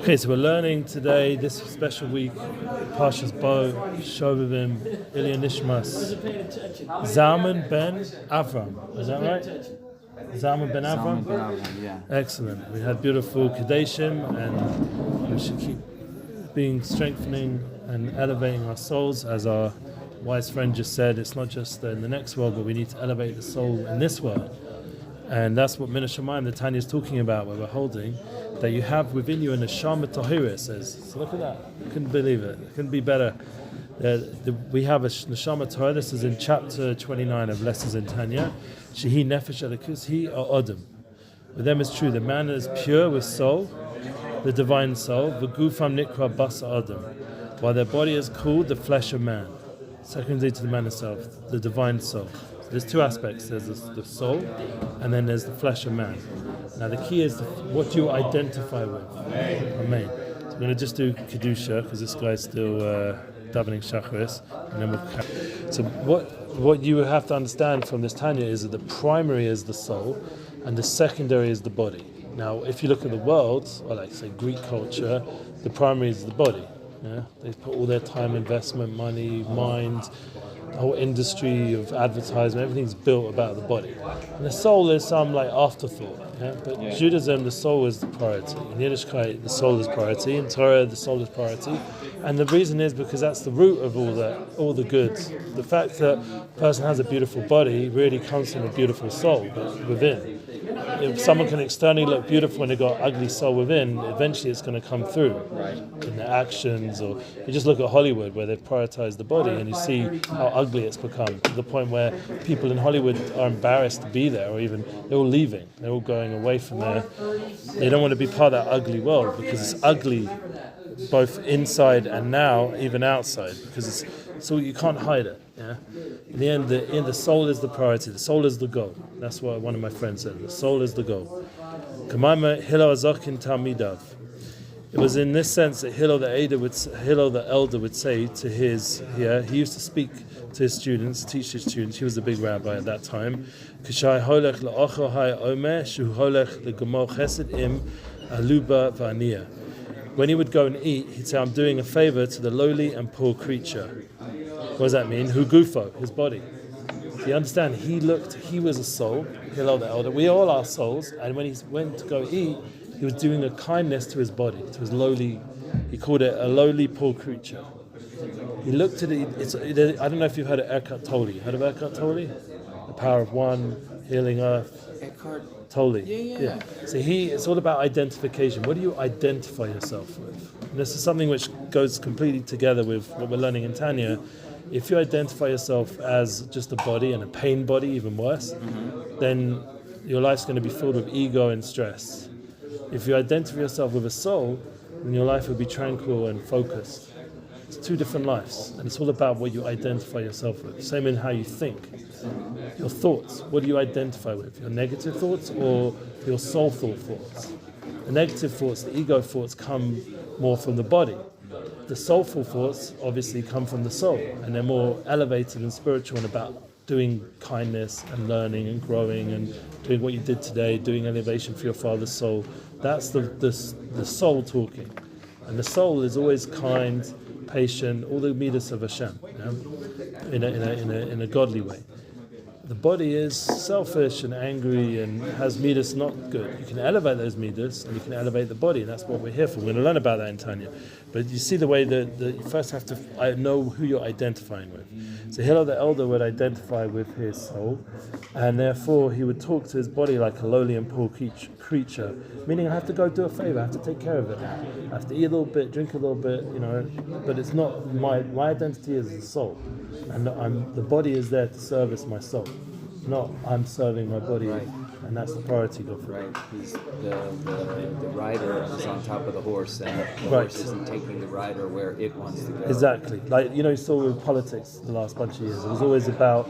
Okay, so we're learning today, this special week, Parshas Bo, Shovavim, Ilya Nishmas, Zalman ben Avram. Is that right? Zalman ben Avram? Zalman ben Avram, yeah. Excellent. We had beautiful Kadeshim, and we should keep strengthening and elevating our souls. As our wise friend just said, it's not just in the next world, but we need to elevate the soul in this world. And that's what Min HaShamayim, the Tanya, is talking about, where we're holding, that you have within you a neshama tahira, it says. So look at that. I couldn't believe it. It couldn't be better. We have a neshama tahira. This is in chapter 29 of Lessons in Tanya. Shehi nefesh elikus, he or Adam. With them it's true. The man is pure with soul, the divine soul. V'gufam nikra basa Adam. While their body is called the flesh of man. Secondly to the man himself, the divine soul. So there's two aspects. There's the soul, and then there's the flesh of man. Now the key is what you identify with. Amen. So we're going to just do Kedusha, because this guy's still davening Shacharis. And then so what you have to understand from this Tanya is that the primary is the soul, and the secondary is the body. Now if you look at the world, or like say Greek culture, the primary is the body. Yeah? They put all their time, investment, money, mind, the whole industry of advertisement, everything's built about the body. And the soul is some like afterthought. Yeah? But Judaism, the soul is the priority. In Yiddishkeit, the soul is priority. In Torah, the soul is priority. And the reason is because that's the root of all the goods. The fact that a person has a beautiful body really comes from a beautiful soul within. If someone can externally look beautiful and they've got ugly soul within, eventually it's going to come through in their actions. Or you just look at Hollywood, where they've prioritized the body, and you see how ugly it's become, to the point where people in Hollywood are embarrassed to be there, or even they're all leaving. They're all going away from there. They don't want to be part of that ugly world, because it's ugly both inside and now even outside, because so you can't hide it. Yeah. In the end, the soul is the priority. The soul is the goal. That's what one of my friends said. The soul is the goal. It was in this sense that Hillel the elder would say to his, he used to speak to his students, teach his students. He was the big rabbi at that time. When he would go and eat, he'd say, I'm doing a favor to the lowly and poor creature. What does that mean? Hugufo, his body. Do you understand? He was a soul, Hillel the elder. We all are souls, and when he went to go eat, he was doing a kindness to his body, to his lowly, he called it a lowly poor creature. He looked at it, I don't know if you've heard of Eckhart Tolle. Heard of Eckhart Tolle? The Power of One, Healing Earth. Eckhart Tolle. Yeah. So it's all about identification. What do you identify yourself with? And this is something which goes completely together with what we're learning in Tanya. If you identify yourself as just a body, and a pain body, even worse, then your life's going to be filled with ego and stress. If you identify yourself with a soul, then your life will be tranquil and focused. It's two different lives, and it's all about what you identify yourself with. Same in how you think. Your thoughts, what do you identify with? Your negative thoughts or your soulful thoughts? The negative thoughts, the ego thoughts, come more from the body. The soulful thoughts obviously come from the soul, and they're more elevated and spiritual and about doing kindness and learning and growing and doing what you did today, doing elevation for your father's soul. That's the soul talking. And the soul is always kind, patient, all the midas of Hashem, in a godly way. The body is selfish and angry and has midas not good. You can elevate those midas and you can elevate the body, and that's what we're here for. We're going to learn about that in Tanya. But you see the way that you first have to know who you're identifying with. So Hillel the elder would identify with his soul, and therefore he would talk to his body like a lowly and poor creature, meaning I have to go do a favor, I have to take care of it. I have to eat a little bit, drink a little bit, but it's not my identity is the soul, and the body is there to service my soul, not I'm serving my body. Right. And that's the priority. Right. He's the rider is on top of the horse, and the horse isn't taking the rider where it wants to go. Exactly. Like, you saw with politics the last bunch of years, it was always about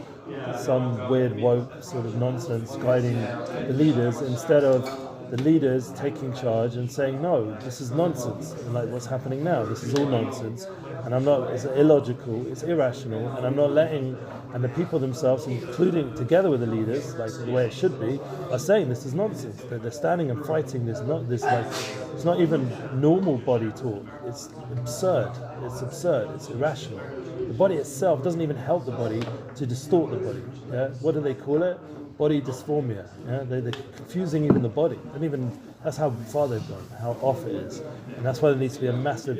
some weird woke sort of nonsense guiding the leaders instead of the leaders taking charge and saying, no, this is nonsense, and like what's happening now, this is all nonsense, and it's illogical, it's irrational, and I'm not letting, and the people themselves, including together with the leaders, like the way it should be, are saying this is nonsense. That they're standing and fighting this, not this like, it's not even normal body talk. It's absurd. It's irrational. The body itself doesn't even help the body to distort the body. Yeah? What do they call it? Body dysphoria. Yeah? They're confusing even the body. That's how far they've gone, how off it is. And that's why there needs to be a massive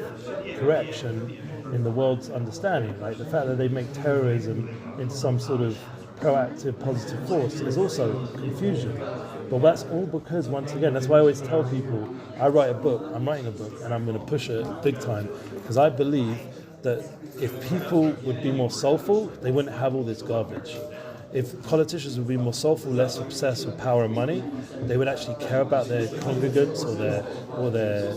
correction in the world's understanding. Like the fact that they make terrorism into some sort of proactive, positive force is also confusion. But that's all because, once again, that's why I always tell people, I'm writing a book, and I'm going to push it big time, because I believe that if people would be more soulful, they wouldn't have all this garbage. If politicians would be more soulful, less obsessed with power and money, they would actually care about their congregants or their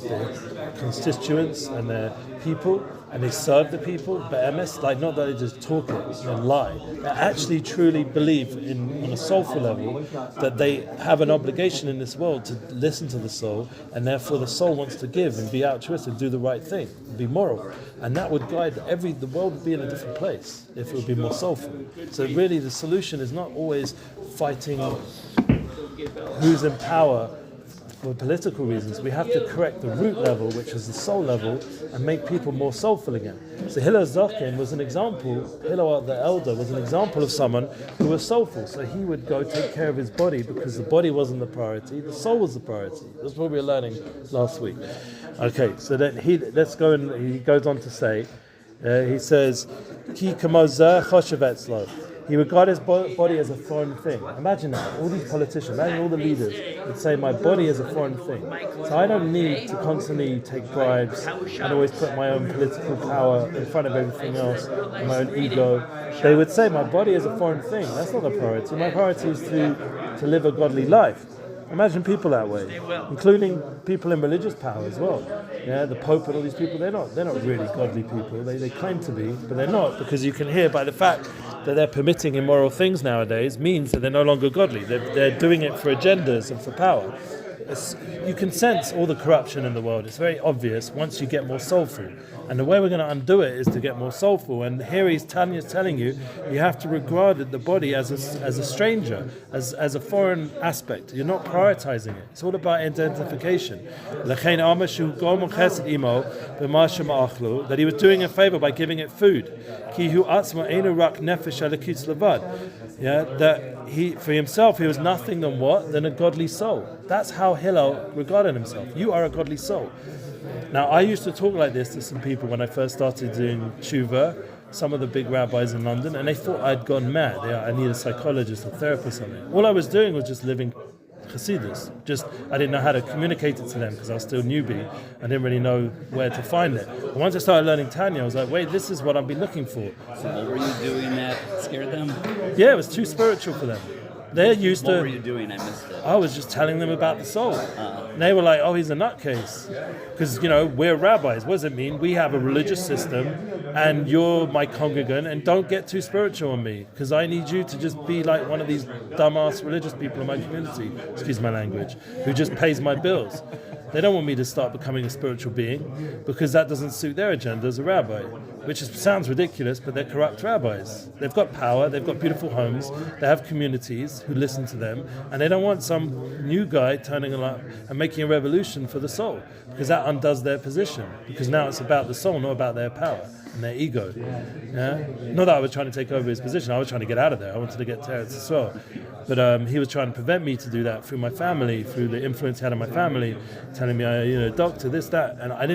constituents and their people, and they serve the people. But MS, like, not that they just talk it and lie. They actually truly believe on a soulful level that they have an obligation in this world to listen to the soul, and therefore the soul wants to give and be altruistic, do the right thing, be moral, and that would guide the world would be in a different place if it would be more soulful. So really, the solution is not always fighting who's in power for political reasons. We have to correct the root level, which is the soul level, and make people more soulful again. So Hillel Zaken was an example, Hillel the elder was an example of someone who was soulful. So he would go take care of his body because the body wasn't the priority, the soul was the priority. That's what we were learning last week. Okay, so then he goes on to say, he says, Ki kamozeh choshev etzlo. He regarded his body as a foreign thing. Imagine that. All these politicians, imagine all the leaders would say, my body is a foreign thing. So I don't need to constantly take bribes and always put my own political power in front of everything else, and my own ego. They would say, my body is a foreign thing. That's not the priority. My priority is to live a godly life. Imagine people that way, including people in religious power as well. Yeah, the Pope and all these people, they're not really godly people. They claim to be, but they're not, because you can hear by the fact that they're permitting immoral things nowadays means that they're no longer godly. They're doing it for agendas and for power. You can sense all the corruption in the world. It's very obvious once you get more soulful. And the way we're going to undo it is to get more soulful. And here Tanya's telling you, you have to regard the body as a stranger, as a foreign aspect. You're not prioritizing it. It's all about identification. That he was doing a favor by giving it food. Yeah, that for himself he was nothing than a godly soul. That's how Hillel regarded himself. You are a godly soul. Now, I used to talk like this to some people when I first started doing tshuva, some of the big rabbis in London, and they thought I'd gone mad. I need a psychologist or therapist or something. All I was doing was just living Chassidus. I didn't know how to communicate it to them because I was still newbie. I didn't really know where to find it. But once I started learning Tanya, I was like, wait, this is what I've been looking for. So what were you doing that scared them? Yeah, it was too spiritual for them. They're used to... What were you doing? I missed it. I was just telling them about the soul. And they were like, oh, he's a nutcase. Because, we're rabbis. What does it mean? We have a religious system, and you're my congregant, and don't get too spiritual on me, because I need you to just be like one of these dumbass religious people in my community, excuse my language, who just pays my bills. They don't want me to start becoming a spiritual being, because that doesn't suit their agenda as a rabbi, which sounds ridiculous, but they're corrupt rabbis. They've got power, they've got beautiful homes, they have communities who listen to them, and they don't want some new guy turning up and making a revolution for the soul, because that undoes their position, because now it's about the soul, not about their power and their ego. Yeah? Not that I was trying to take over his position, I was trying to get out of there. I wanted to get Teretz as well. But he was trying to prevent me to do that through my family, through the influence he had on my family, telling me, doctor, this, that. And I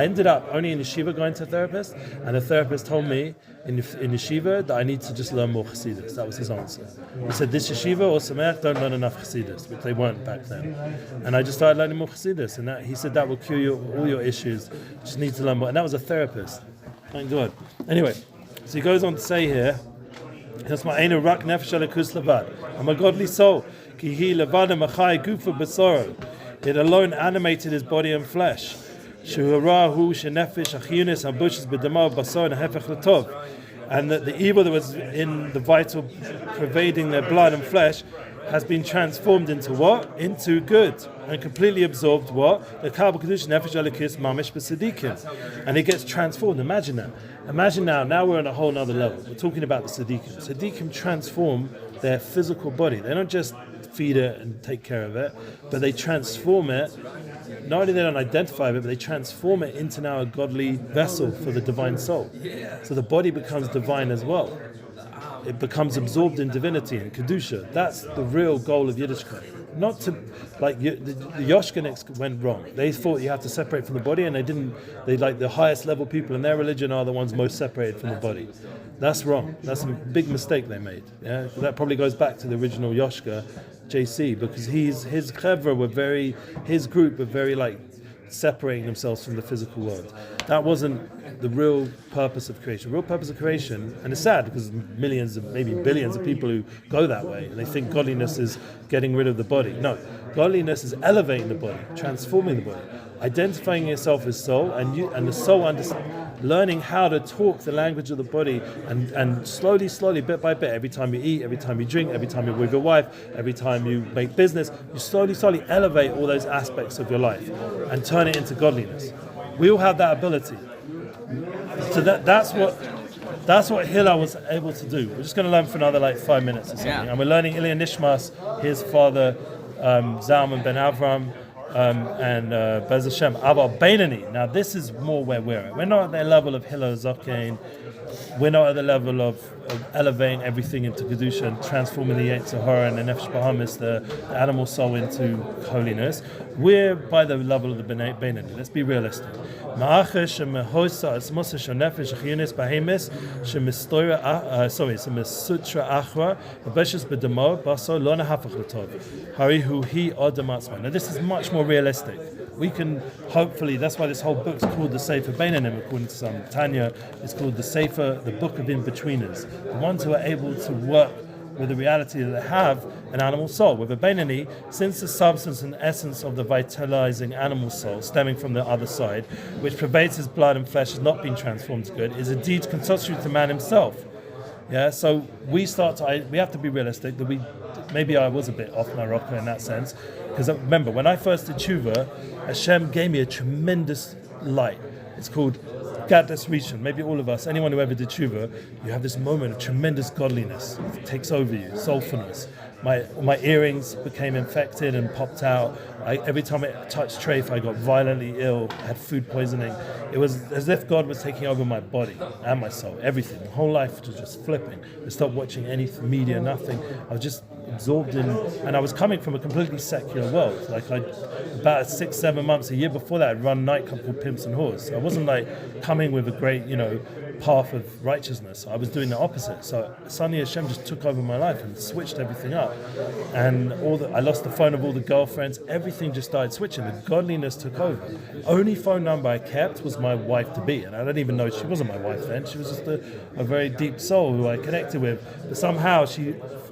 ended up only in yeshiva going to a therapist, and the therapist told me in yeshiva that I need to just learn more Chassidus. That was his answer. He said, this yeshiva or Sameach don't learn enough Chassidus, which they weren't back then. And I just started learning more Chassidus, and he said that will cure all your issues. You just need to learn more. And that was a therapist. Thank God. Anyway, so he goes on to say here, I'm a godly soul. It alone animated his body and flesh. And that the evil that was in the vital, pervading their blood and flesh, has been transformed into what? Into good. And completely absorbed what? The Kabbalah Kedush Nefesh Elikis Mamesh b'Tzaddikim. And it gets transformed. Imagine that. Imagine now we're on a whole nother level. We're talking about the Tzaddikim. Tzaddikim transform their physical body. They don't just feed it and take care of it, but they transform it. Not only they don't identify with it, but they transform it into now a godly vessel for the divine soul. So the body becomes divine as well. It becomes absorbed in divinity and kedusha. That's the real goal of Yiddishkeit. Not to, like the Yoshkaniks went wrong. They thought you have to separate from the body, and they didn't. They like the highest level people in their religion are the ones most separated from the body. That's wrong. That's a big mistake they made. Yeah, that probably goes back to the original Yoshka, JC, because his chevra were very, his group were very like separating themselves from the physical world. That wasn't the real purpose of creation. The real purpose of creation, and it's sad because millions of, maybe billions of people who go that way, and they think godliness is getting rid of the body. No, godliness is elevating the body, transforming the body, identifying yourself as soul, and the soul learning how to talk the language of the body, and slowly, bit by bit, every time you eat, every time you drink, every time you're with your wife, every time you make business, you slowly elevate all those aspects of your life and turn it into godliness. We all have that ability. So that's what Hillel was able to do. We're just going to learn for another 5 minutes or something. Yeah. And we're learning Ilya Nishmas, his father, Zalman ben Avram, and Bez Hashem, Abba Beinonim. Now this is more where we're at. We're not at the level of Hillel Zakein. We're not at the level of elevating everything into Kedusha and transforming the Yetzer Hara and the Nefesh Bahamis, the animal soul, into holiness. We're by the level of the Beinonim. Let's be realistic. Now this is much more realistic. We can hopefully, that's why this whole book's called the Sefer Beinonim, according to some. Tanya is called the book of Inbetweeners. The ones who are able to work with the reality that they have an animal soul. With a Beinoni, since the substance and essence of the vitalizing animal soul stemming from the other side, which pervades his blood and flesh, has not been transformed to good, is indeed constituted to man himself. Yeah, so we have to be realistic that maybe I was a bit off my rocker in that sense, because remember, when I first did tshuva, Hashem gave me a tremendous light. It's called Gaddas Rishon. Maybe all of us, anyone who ever did tshuva, you have this moment of tremendous godliness. It takes over you, soulfulness. My earrings became infected and popped out. Every time I touched treif, I got violently ill, had food poisoning. It was as if God was taking over my body and my soul, everything. My whole life was just flipping. I stopped watching any media, nothing. I was just absorbed in, and I was coming from a completely secular world. About 6-7 months, a year before that, I'd run a nightclub called Pimps and Whores. I wasn't coming with a great, path of righteousness. I was doing the opposite. So suddenly Hashem just took over my life and switched everything up. And I lost the phone of all the girlfriends. Everything just started switching. The godliness took over. Only phone number I kept was my wife-to-be, and I don't even know she wasn't my wife then. She was just a very deep soul who I connected with. But somehow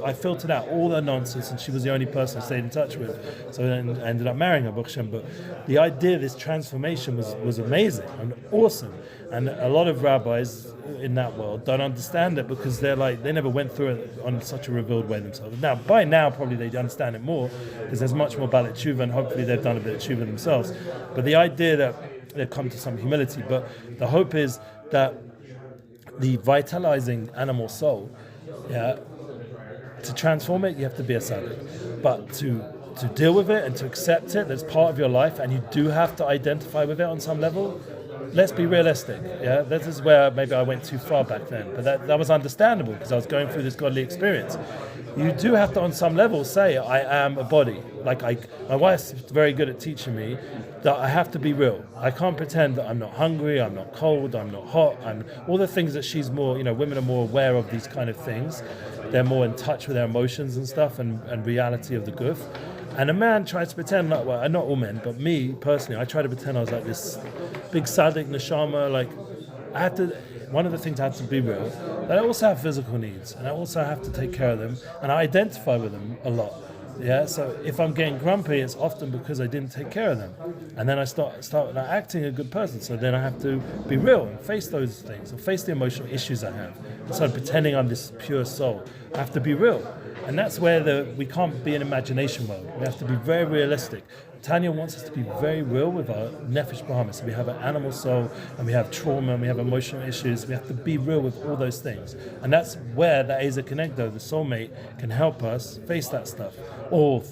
I filtered out all the nonsense, and she was the only person I stayed in touch with. So then I ended up marrying her, Baruch Hashem. But the idea of this transformation was amazing and awesome. And a lot of rabbis in that world don't understand it because they never went through it on such a revealed way themselves. Now, by now, probably they understand it more because there's much more Balat Tshuva, and hopefully they've done a bit of Tshuva themselves. But the idea that they've come to some humility, but the hope is that the vitalizing animal soul, to transform it, you have to be a tzaddik. But to deal with it and to accept it, that's part of your life, and you do have to identify with it on some level. Let's be realistic. Yeah, this is where maybe I went too far back then, but that was understandable because I was going through this godly experience. You do have to, on some level, say I am a body. My wife's very good at teaching me that I have to be real. I can't pretend that I'm not hungry, I'm not cold, I'm not hot. I'm all the things that she's more. Women are more aware of these kind of things. They're more in touch with their emotions and stuff and reality of the guf. And a man tries to pretend not all men, but me personally, I try to pretend I was like this big tzaddik neshama. One of the things I have to be real, that I also have physical needs, and I also have to take care of them, and I identify with them a lot. Yeah, so if I'm getting grumpy, it's often because I didn't take care of them, and then I start acting a good person. So then I have to be real and face those things, or face the emotional issues I have. Instead of pretending I'm this pure soul, I have to be real. And that's where we can't be an imagination world. We have to be very realistic. Tanya wants us to be very real with our nefesh bahamis. We have an animal soul, and we have trauma, and we have emotional issues. We have to be real with all those things. And that's where the Eza Connecto, the soulmate, can help us face that stuff. All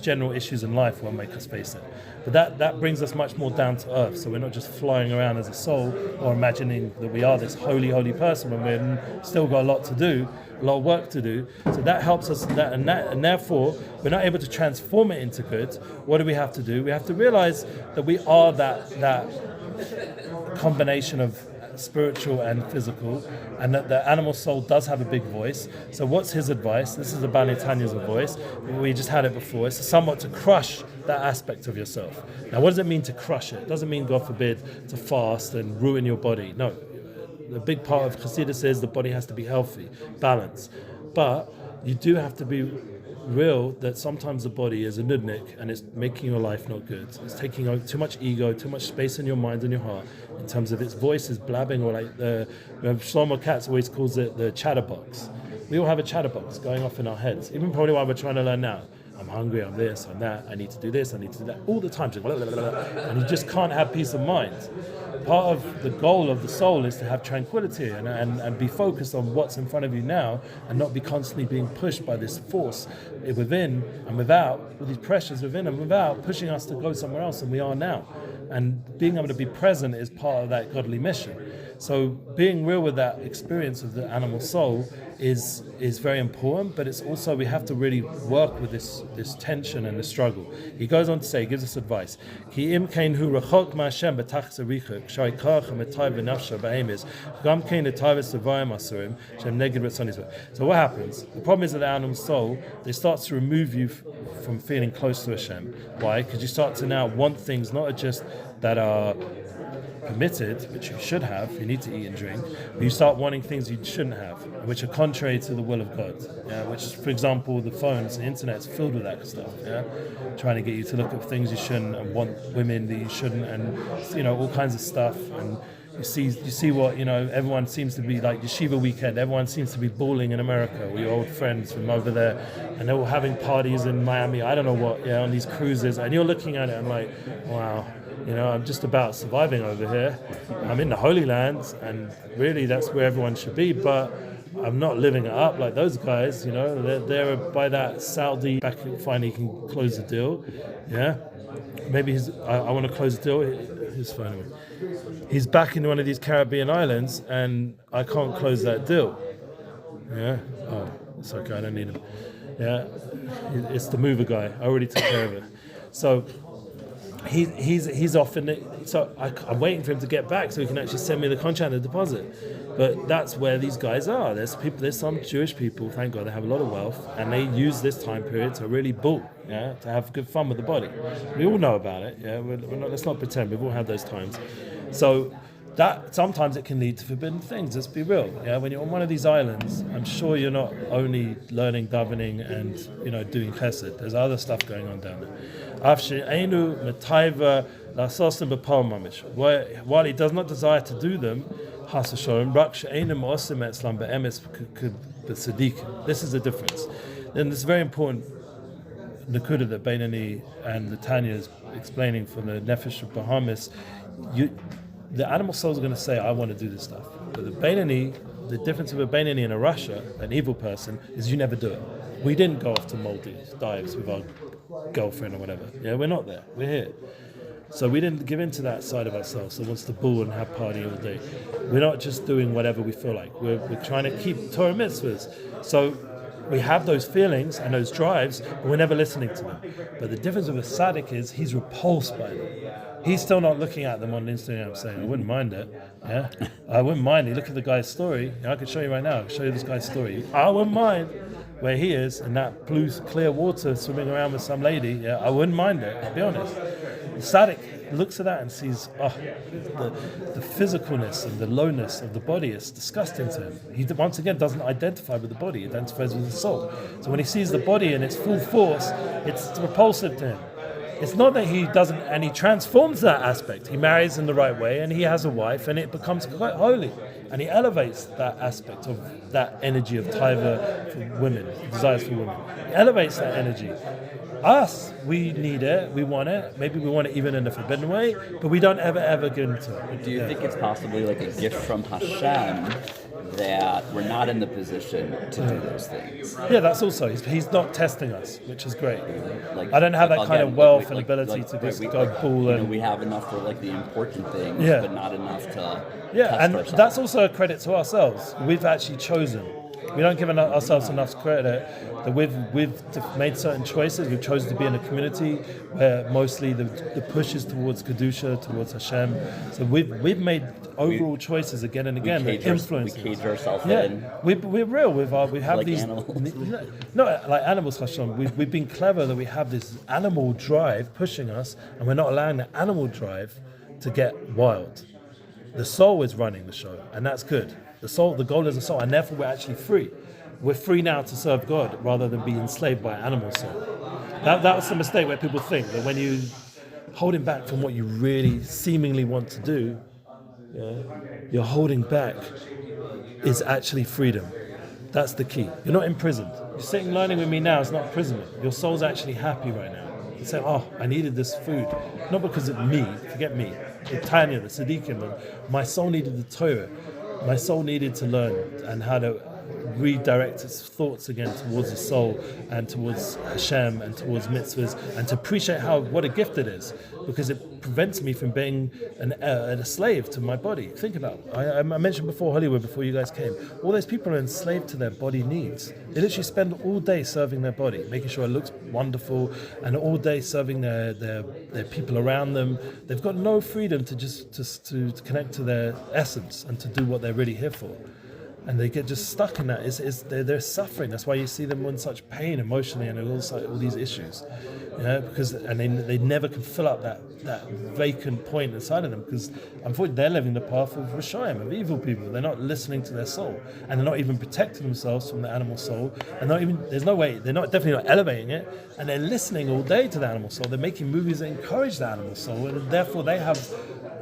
general issues in life will make us face it. But that brings us much more down to earth. So we're not just flying around as a soul or imagining that we are this holy, holy person when we've still got a lot to do, a lot of work to do. So that helps us, and therefore we're not able to transform it into good. What do we have to do? We have to realize that we are that combination of spiritual and physical, and that the animal soul does have a big voice. So what's his advice? This is the Bali Tanya's voice. We just had it before. It's somewhat to crush that aspect of yourself. Now, what does it mean to crush it? It doesn't mean, God forbid, to fast and ruin your body. No. The big part of Chassidus is the body has to be healthy, balanced. But you do have to be real that sometimes the body is a nudnik and it's making your life not good. It's taking on too much ego, too much space in your mind and your heart in terms of its voice is blabbing, or like Shlomo Katz always calls it the chatterbox. We all have a chatterbox going off in our heads, even probably what we're trying to learn now. I'm hungry, I'm this, I'm that, I need to do this, I need to do that, all the time, just blah, blah, blah, blah, and you just can't have peace of mind. Part of the goal of the soul is to have tranquility and be focused on what's in front of you now, and not be constantly being pushed by this force within and without, with these pressures within and without, pushing us to go somewhere else than we are now. And being able to be present is part of that godly mission. So being real with that experience of the animal soul is very important, but it's also, we have to really work with this tension and the struggle. He goes on to say, he gives us advice. So what happens? The problem is that the animal soul, they start to remove you from feeling close to Hashem. Why? Because you start to now want things not just that are permitted, which you should have, you need to eat and drink, but you start wanting things you shouldn't have, which are contrary to the will of God. Yeah? Which is, for example, the phones, the internet's filled with that stuff. Yeah? Trying to get you to look at things you shouldn't and want women that you shouldn't, and all kinds of stuff. And you see what everyone seems to be like yeshiva weekend. Everyone seems to be balling in America, with your old friends from over there, and they're all having parties in Miami. I don't know what, on these cruises, and you're looking at it and like, wow. I'm just about surviving over here. I'm in the Holy Lands, and really that's where everyone should be, but I'm not living it up like those guys, They're by that Saudi back, finally can close the deal. Yeah? Maybe I want to close the deal. His phone away. He's back in one of these Caribbean islands, and I can't close that deal. Yeah? Oh, it's okay, I don't need him. Yeah? It's the mover guy. I already took care of it. So he's off in it, so I'm waiting for him to get back so he can actually send me the contract and the deposit. But that's where these guys are. There's some Jewish people, thank God, they have a lot of wealth, and they use this time period to really bull, to have good fun with the body. We all know about it. Let's not pretend. We've all had those times. So that sometimes it can lead to forbidden things. Let's be real. When you're on one of these islands, I'm sure you're not only learning davening and doing chesed. There's other stuff going on down there. While he does not desire to do them, this is the difference. Then this very important Nakuda that Beinonim and the Tanya is explaining from the Nefesh of Bahamis. The animal soul is going to say, I want to do this stuff. But the Beinonim, the difference of a Beinonim and a Rasha, an evil person, is you never do it. We didn't go off to Maldives, dives with our girlfriend or whatever. We're not there. We're here. So we didn't give in to that side of ourselves that wants to bull and have party all day. We're not just doing whatever we feel like. We're trying to keep Torah mitzvahs. So we have those feelings and those drives, but we're never listening to them. But the difference with a tzaddik is he's repulsed by them. He's still not looking at them on Instagram saying, I wouldn't mind it. Yeah, I wouldn't mind it. Look at the guy's story. I could show you right now. I could show you this guy's story. I wouldn't mind where he is in that blue, clear water swimming around with some lady. Yeah, I wouldn't mind it, I'll be honest. The tzaddik looks at that and sees, the physicalness and the lowness of the body is disgusting to him. He once again doesn't identify with the body, he identifies with the soul. So when he sees the body in its full force, it's repulsive to him. It's not that he doesn't, and he transforms that aspect. He marries in the right way, and he has a wife, and it becomes quite holy. and he elevates that aspect of that energy of taiva for women, desires for women. He elevates that energy. Us, we need it, we want it. Maybe we want it even in a forbidden way, but we don't ever get into it. Do you think it's possibly like a gift from Hashem that we're not in the position to do those things? Yeah, that's also, he's not testing us, which is great. Like, I don't have that kind of wealth and ability like, to just we, go pull and... we have enough for like the important things, Yeah. but not enough to Yeah, test and ourselves. that's also a credit to ourselves. We've actually chosen. We don't give ourselves enough credit that we've made certain choices. We've chosen to be in a community where mostly the push is towards Kedusha, towards Hashem. So we've made overall choices again and again that influence. We cage ourselves Yeah, in. we're real. We have Like these animals. no, like animals. Hashem. We've been clever that we have this animal drive pushing us, and we're not allowing the animal drive to get wild. The soul is running the show, and that's good. The goal is the soul, and therefore we're actually free. We're free now to serve God rather than be enslaved by animal soul. That was the mistake where people think that when you holding back from what you really seemingly want to do, you're holding back is actually freedom. That's the key. You're not imprisoned. You're sitting learning with me now. It's not imprisonment. Your soul's actually happy right now. You say, oh, I needed this food. Not because of me. Forget me. Tanya, the Tzaddikim. My soul needed the Torah. My soul needed to learn and how to redirect its thoughts again towards the soul and towards Hashem and towards mitzvahs and to appreciate what a gift it is, because it prevents me from being a slave to my body. Think about it. I mentioned before Hollywood, before you guys came, all those people are enslaved to their body needs. They literally spend all day serving their body, making sure it looks wonderful, and all day serving their people around them. They've got no freedom to just to connect to their essence and to do what they're really here for. And they get just stuck in that. They're suffering. That's why you see them in such pain emotionally and all these issues. Because they never can fill up that vacant point inside of them, because unfortunately they're living the path of Reshaim, of evil people. They're not listening to their soul, and they're not even protecting themselves from the animal soul. And there's no way, they're definitely not elevating it, and they're listening all day to the animal soul. They're making movies that encourage the animal soul, and therefore they have,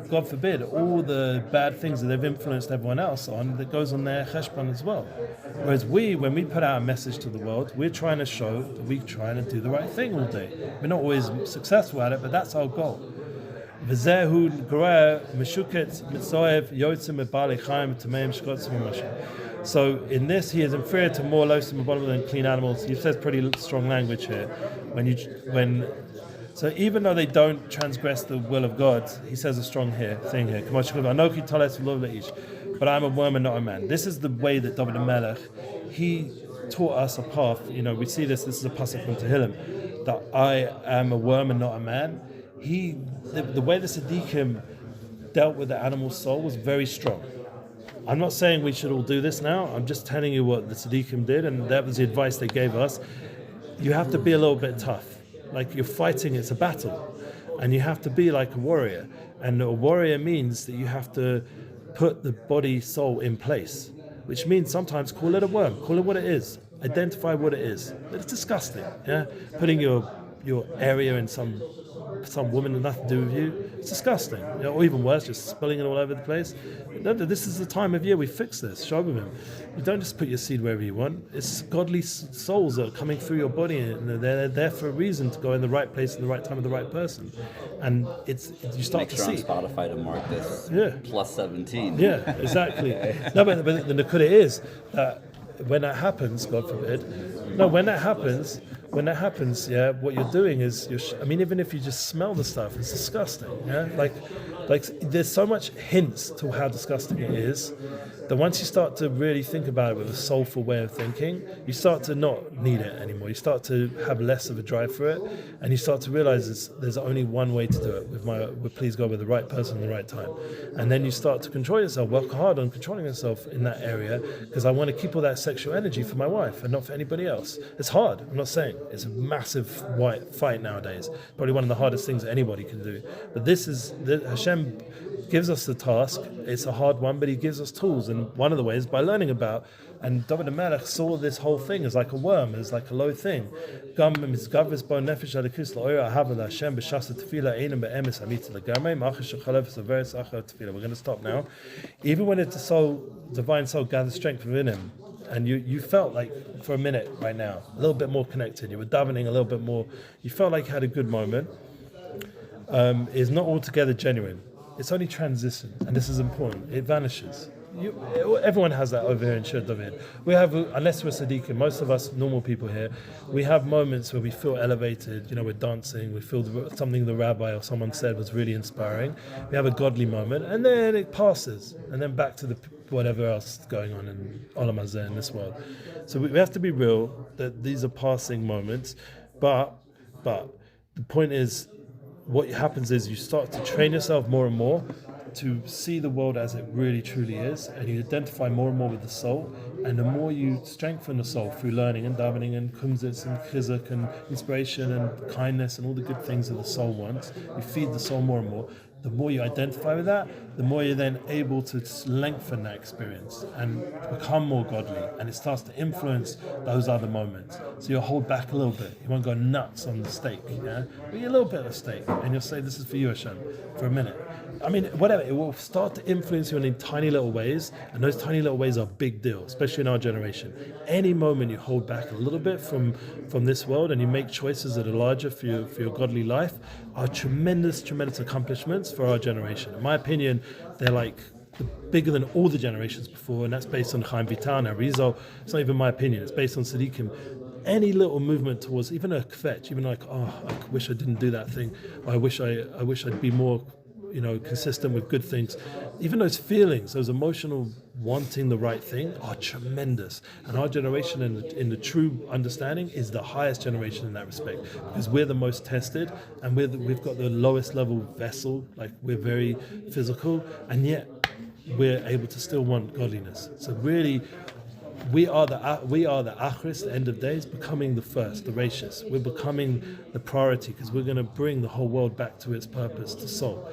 God forbid, all the bad things that they've influenced everyone else on, that goes on their cheshbon as well. Whereas when we put our message to the world, we're trying to show that we're trying to do the right thing all day. We're not always successful at it, but that's our goal. So in this, he is inferior to more loathsome than clean animals. He says pretty strong language here. So even though they don't transgress the will of God, he says a strong thing here. But I'm a worm and not a man. This is the way that David Melech, he taught us a path. We see this is a pasuk from Tehillim, that I am a worm and not a man. The way the Tzaddikim dealt with the animal soul was very strong. I'm not saying we should all do this now. I'm just telling you what the Tzaddikim did, and that was the advice they gave us. You have to be a little bit tough. Like you're fighting, it's a battle, and you have to be like a warrior. And a warrior means that you have to put the body soul in place, which means sometimes call it a worm, call it what it is, identify what it is. But it's disgusting, putting your area in some woman with nothing to do with you. It's disgusting, or even worse, just spilling it all over the place. This is the time of year we fix this. Shabbat. You don't just put your seed wherever you want. It's godly souls that are coming through your body, and they're there for a reason, to go in the right place at the right time with the right person. And you start to see. Make sure on Spotify to mark this plus 17. Yeah, exactly. No, but the Nakuda is that when that happens, God forbid. No, when that happens, what you're doing is even if you just smell the stuff, it's disgusting. Like there's so much hints to how disgusting it is, that once you start to really think about it with a soulful way of thinking, you start to not need it anymore. You start to have less of a drive for it, and you start to realize there's only one way to do it with please God, with the right person at the right time. And then you start to control yourself, work hard on controlling yourself in that area, because I want to keep all that sexual energy for my wife and not for anybody else. It's hard, I'm not saying. It's a massive fight nowadays. Probably one of the hardest things that anybody can do. But Hashem gives us the task. It's a hard one, but he gives us tools. And one of the ways, by learning about And David HaMelech saw this whole thing as like a worm, as like a low thing. We're going to stop now. Even when it's the divine soul gathers strength within him, and you felt like for a minute right now, a little bit more connected, you were davening a little bit more, you felt like you had a good moment, is not altogether genuine. It's only transition, and this is important. It vanishes. Everyone has that over here in Shirat David. We have, unless we're Tzaddikim, most of us normal people here, we have moments where we feel elevated. We're dancing. We feel something the rabbi or someone said was really inspiring. We have a godly moment, and then it passes, and then back to the whatever else is going on in Olam Hazeh in this world. So we have to be real that these are passing moments, but the point is, what happens is you start to train yourself more and more to see the world as it really truly is, and you identify more and more with the soul, and the more you strengthen the soul through learning and davening and kumzitz and chizuk and inspiration and kindness and all the good things that the soul wants, you feed the soul more and more. The more you identify with that, the more you're then able to lengthen that experience and become more godly, and it starts to influence those other moments. So you'll hold back a little bit. You won't go nuts on the steak, but you're a little bit of a steak, and you'll say, "This is for you, Hashem," for a minute. I mean, whatever, it will start to influence you in tiny little ways, and those tiny little ways are a big deal, especially in our generation. Any moment you hold back a little bit from this world and you make choices that are larger for your godly life are tremendous accomplishments for our generation. In my opinion, they're like bigger than all the generations before, and that's based on Chaim Vital and Arizal. It's not even my opinion, it's based on Tzaddikim. Any little movement towards even a kvetch, even like, I wish I didn't do that thing, or I wish I'd be more consistent with good things. Even those feelings, those emotional wanting the right thing are tremendous. And our generation in the true understanding is the highest generation in that respect, because we're the most tested, and we've got the lowest level vessel, like we're very physical, and yet we're able to still want godliness. So really, we are the achris, the end of days, becoming the first, the ratius. We're becoming the priority, because we're going to bring the whole world back to its purpose, to soul,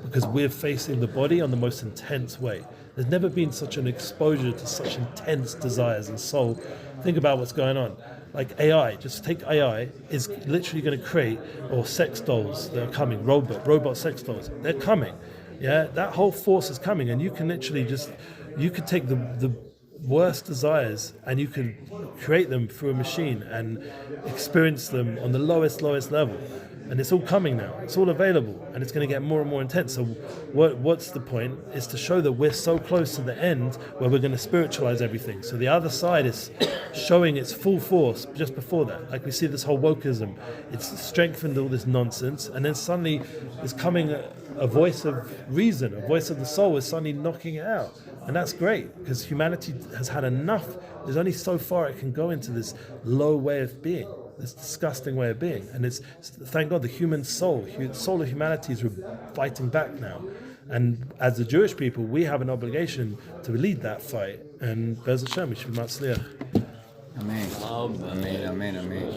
because we're facing the body on the most intense way. There's never been such an exposure to such intense desires and soul. Think about what's going on. Like AI, just take AI, is literally going to create, or sex dolls that are coming, robot sex dolls, they're coming. That whole force is coming, and you can literally you could take the worst desires and you can create them through a machine and experience them on the lowest level. And it's all coming now. It's all available, and it's going to get more and more intense. So what's the point? Is to show that we're so close to the end where we're going to spiritualize everything. So the other side is showing its full force just before that. Like we see this whole wokeism. It's strengthened all this nonsense, and then suddenly is coming a voice of reason, a voice of the soul is suddenly knocking it out. And that's great, because humanity has had enough. There's only so far it can go into this low way of being, this disgusting way of being. And it's thank God, the human soul of humanity is fighting back now. And as the Jewish people, we have an obligation to lead that fight. And Bez Hashem, we should be matzliach. Amen. Amen. Amen.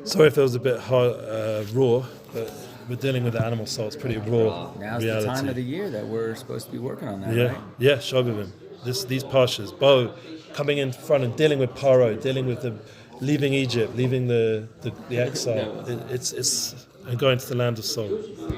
Sorry if it was a bit hard, raw, but we're dealing with the animal soul. It's pretty raw. Now's reality. the time of the year that we're supposed to be working on that, right? Yeah, Shovavim. These parshas, Bo coming in front and dealing with Paro, dealing with the leaving Egypt, leaving the exile. It's and going to the land of soul.